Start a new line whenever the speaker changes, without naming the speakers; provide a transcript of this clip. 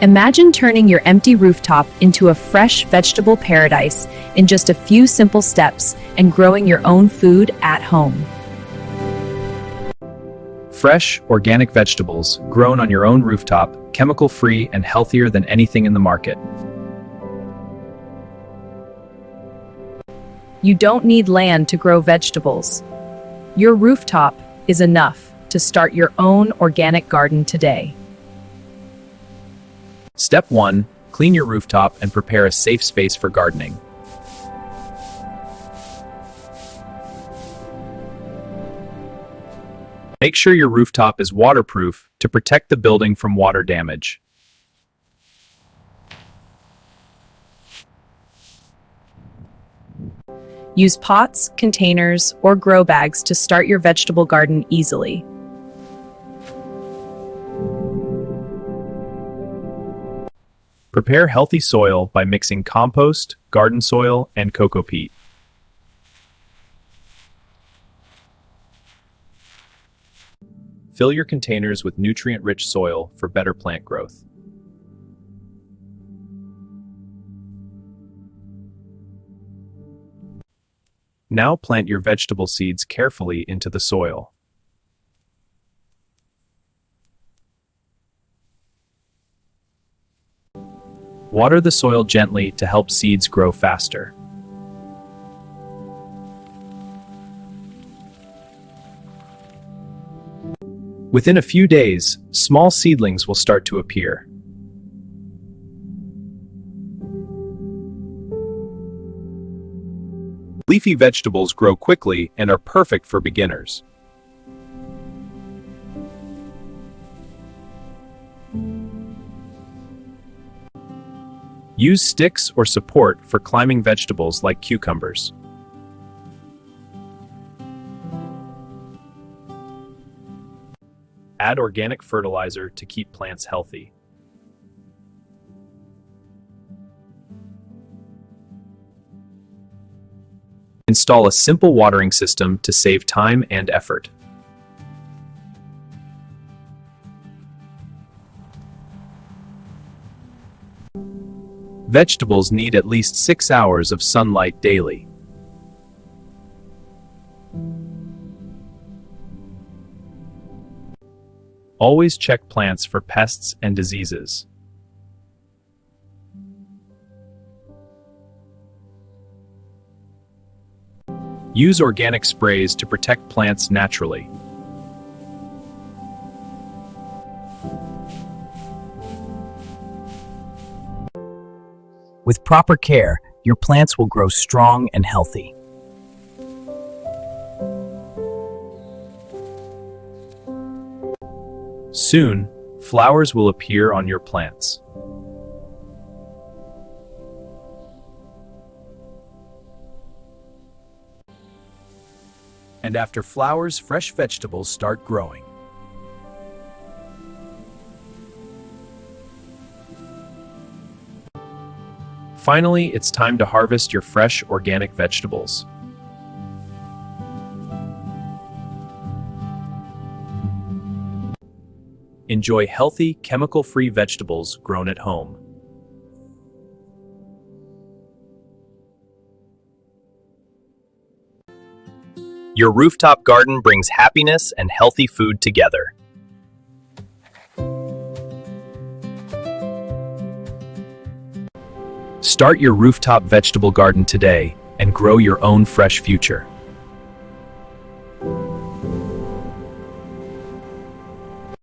Imagine turning your empty rooftop into a fresh vegetable paradise in just a few simple steps and growing your own food at home.
Fresh, organic vegetables grown on your own rooftop, chemical-free and healthier than anything in the market.
You don't need land to grow vegetables. Your rooftop is enough to start your own organic garden today.
Step 1. Clean your rooftop and prepare a safe space for gardening. Make sure your rooftop is waterproof to protect the building from water damage.
Use pots, containers, or grow bags to start your vegetable garden easily.
Prepare healthy soil by mixing compost, garden soil, and coco peat. Fill your containers with nutrient-rich soil for better plant growth. Now plant your vegetable seeds carefully into the soil. Water the soil gently to help seeds grow faster. Within a few days, small seedlings will start to appear. Leafy vegetables grow quickly and are perfect for beginners. Use sticks or support for climbing vegetables like cucumbers. Add organic fertilizer to keep plants healthy. Install a simple watering system to save time and effort. Vegetables need at least 6 hours of sunlight daily. Always check plants for pests and diseases. Use organic sprays to protect plants naturally.
With proper care, your plants will grow strong and healthy.
Soon, flowers will appear on your plants. And after flowers, fresh vegetables start growing. Finally, it's time to harvest your fresh organic vegetables. Enjoy healthy, chemical-free vegetables grown at home. Your rooftop garden brings happiness and healthy food together. Start your rooftop vegetable garden today and grow your own fresh future.